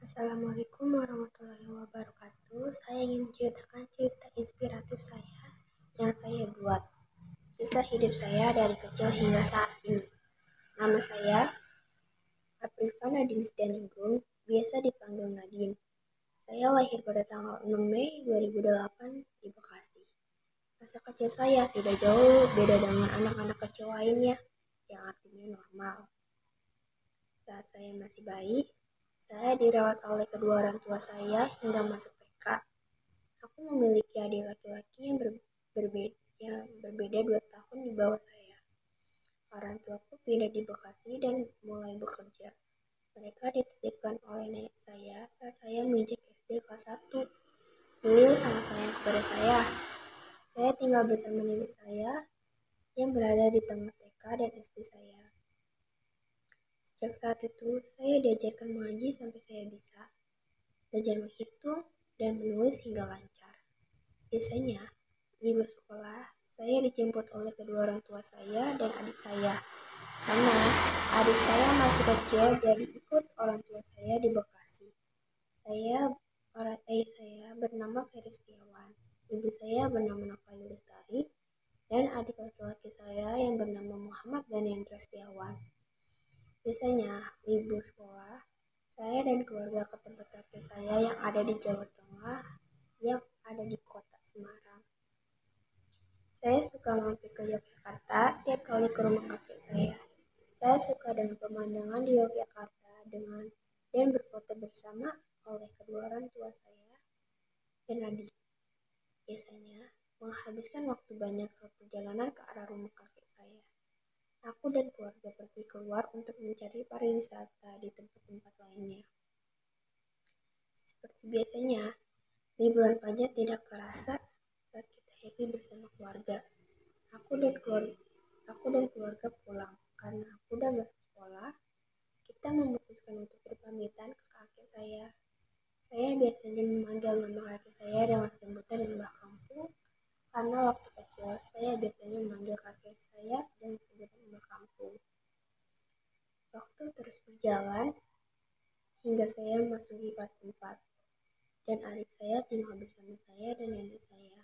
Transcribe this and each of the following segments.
Assalamualaikum warahmatullahi wabarakatuh. Saya ingin menceritakan cerita inspiratif saya yang saya buat. Kisah hidup saya dari kecil hingga saat ini. Nama saya Afrifa Nadine Steningrum, biasa dipanggil Nadine. Saya lahir pada tanggal 6 Mei 2008 di Bekasi. Masa kecil saya tidak jauh beda dengan anak-anak kecil lainnya, yang artinya normal. Saat saya masih bayi, saya dirawat oleh kedua orang tua saya hingga masuk TK. Aku memiliki adik laki-laki yang berbeda 2 tahun di bawah saya. Orang tuaku pindah di Bekasi dan mulai bekerja. Mereka dititipkan oleh nenek saya saat saya menginjak SD kelas 1. Beliau sangat sayang kepada saya. Saya tinggal bersama nenek saya yang berada di tengah TK dan SD saya. Sejak saat itu, saya diajarkan mengaji sampai saya bisa belajar menghitung dan menulis hingga lancar. Biasanya, libur sekolah, saya dijemput oleh kedua orang tua saya dan adik saya. Karena adik saya masih kecil, jadi ikut orang tua saya di Bekasi. Ayah saya bernama Ferry Setiawan, ibu saya bernama Nova Yulistari, dan adik laki-laki saya yang bernama Muhammad Danendra Setiawan. Biasanya, libur sekolah, saya dan keluarga ke tempat kakek saya yang ada di Jawa Tengah, yang ada di kota Semarang. Saya suka mampir ke Yogyakarta tiap kali ke rumah kakek saya. Saya suka dengan pemandangan di Yogyakarta dan berfoto bersama oleh kedua orang tua saya dan adik. Biasanya menghabiskan waktu banyak saat perjalanan ke arah rumah kakek saya. Aku dan keluarga pergi keluar untuk mencari pariwisata di tempat-tempat lainnya. Seperti biasanya, liburan panjang tidak terasa saat kita happy bersama keluarga. Aku dan keluarga pulang karena aku udah masuk sekolah. Kita memutuskan untuk berpamitan ke kakek saya. Saya biasanya memanggil nama kakek saya dengan sebutan Mbah Kampung karena waktu kecil saya biasanya memanggil kakek saya dengan sebutan Mbah Kampung. Waktu terus berjalan hingga saya masuki kelas 4 dan adik saya tinggal bersama saya dan nenek saya.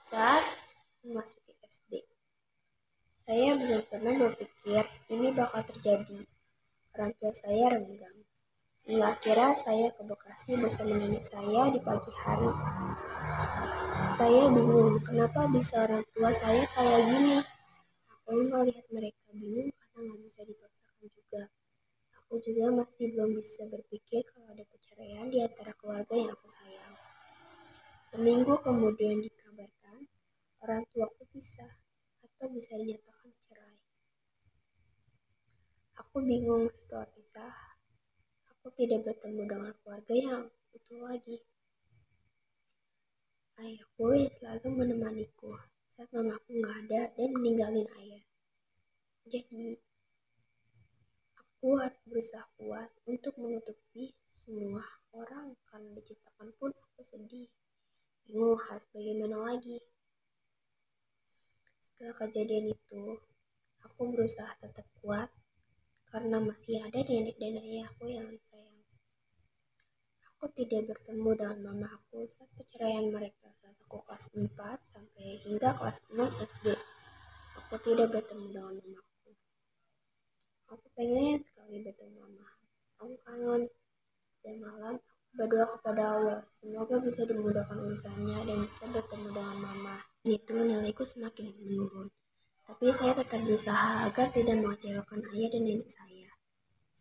Saat memasuki SD, saya belum pernah berpikir ini bakal terjadi. Orang tua saya renggang. Hingga akhirnya saya ke Bekasi bersama nenek saya di pagi hari. Saya bingung kenapa bisa orang tua saya kayak gini. Aku melihat mereka bingung karena nggak bisa dipaksakan juga. Aku juga masih belum bisa berpikir kalau ada perceraian di antara keluarga yang aku sayang. Seminggu kemudian dikabarkan orang tuaku pisah atau bisa dinyatakan cerai. Aku bingung setelah pisah. Aku tidak bertemu dengan keluarga yang utuh lagi. Ayahku yang selalu menemaniku saat mamaku nggak ada dan meninggalin ayah. Jadi, aku harus berusaha kuat untuk menutupi semua orang karena diciptakan pun aku sedih. Bingung harus bagaimana lagi. Setelah kejadian itu, aku berusaha tetap kuat karena masih ada nenek dan ayahku yang sayang. Aku tidak bertemu dengan mama aku saat perceraian mereka saat aku kelas 4 sampai hingga kelas 6 SD. Aku tidak bertemu dengan mamaku. Aku pengen sekali bertemu mama. Aku kangen. Setiap malam aku berdoa kepada Allah, semoga bisa dimudahkan urusannya dan bisa bertemu dengan mama. Itu nilaiku semakin menurun. Tapi saya tetap berusaha agar tidak mengecewakan ayah dan nenek saya.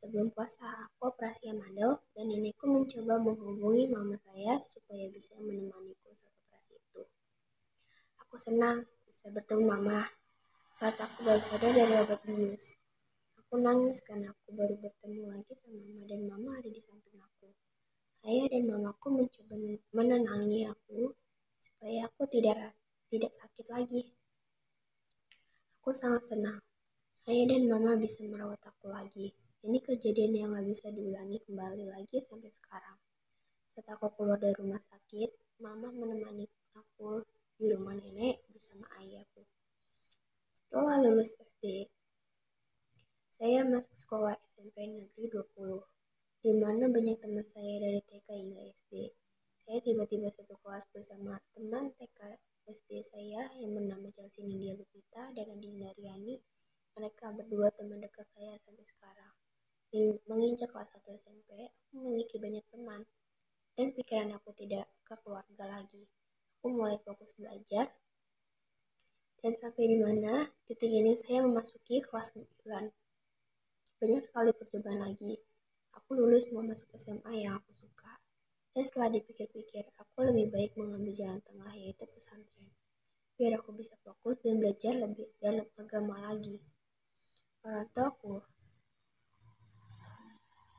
Sebelum puasa, aku operasi amandel dan nenekku mencoba menghubungi mama saya supaya bisa menemaniku saat operasi itu. Aku senang bisa bertemu mama saat aku baru sadar dari obat bius. Aku nangis karena aku baru bertemu lagi sama mama dan mama ada di samping aku. Ayah dan mamaku mencoba menenangi aku supaya aku tidak sakit lagi. Aku sangat senang. Ayah dan mama bisa merawat aku lagi. Ini kejadian yang gak bisa diulangi kembali lagi sampai sekarang. Saat aku keluar dari rumah sakit, mama menemani aku di rumah nenek bersama ayahku. Setelah lulus SD, saya masuk sekolah SMP Negeri 20 di mana banyak teman saya dari TK hingga SD. Saya tiba-tiba satu kelas bersama teman TK SD saya yang bernama Chelsea Nindya Lupita dan Adinda Riani. Mereka berdua teman dekat saya sampai sekarang. Menginjak kelas 1 SMP, aku memiliki banyak teman dan pikiran aku tidak ke keluarga lagi. Aku mulai fokus belajar dan sampai di mana titik ini saya memasuki kelas 9. Banyak sekali percobaan lagi. Aku lulus mau masuk SMA yang aku suka. Dan setelah dipikir-pikir, aku lebih baik mengambil jalan tengah yaitu pesantren. Biar aku bisa fokus dan belajar lebih dalam agama lagi. Orang tua aku,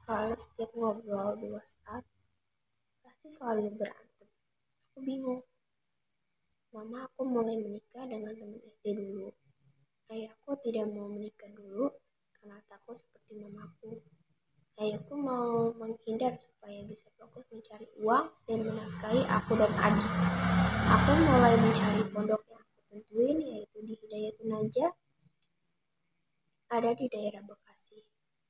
kalau setiap ngobrol di WhatsApp, pasti selalu berantem. Aku bingung. Mama aku mulai menikah dengan teman SD dulu. Ayahku tidak mau menikah dulu karena takut seperti mamaku. Ayahku mau menghindar supaya bisa fokus mencari uang dan menafkahi aku dan adik. Aku mulai mencari pondok yang aku tentuin yaitu di Hidayatul Najah ada di daerah Bekasi.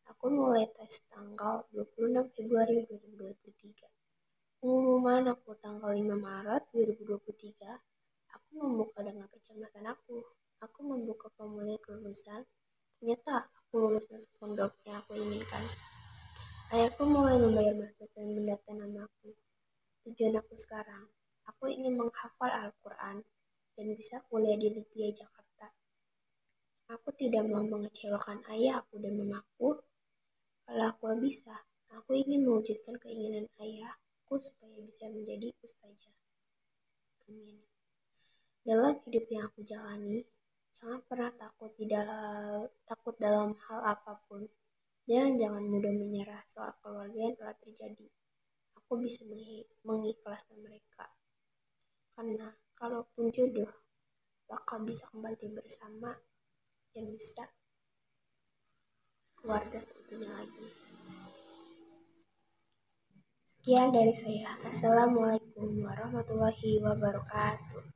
Aku mulai tes tanggal 26 Februari 2023. Pengumuman aku tanggal 5 Maret 2023. Aku membuka dengan kecemasan aku. Aku membuka formulir kelulusan. Ternyata aku lulus masuk pondok yang aku inginkan. Ayahku mulai membayar masuk dan mendata namaku. Tujuan aku sekarang, aku ingin menghafal Al-Quran dan bisa kuliah di Libya, Jakarta. Aku tidak mau mengecewakan ayah aku dan mamaku. Kalau aku bisa, aku ingin mewujudkan keinginan ayahku supaya bisa menjadi ustazah. Amin. Dalam hidup yang aku jalani, jangan pernah takut dalam hal apapun. Dan jangan mudah menyerah soal keluarga yang telah terjadi. Aku bisa mengikhlaskan mereka. Karena kalaupun jodoh, bakal bisa kembali bersama dan bisa keluarga seutuhnya lagi. Sekian dari saya. Assalamualaikum warahmatullahi wabarakatuh.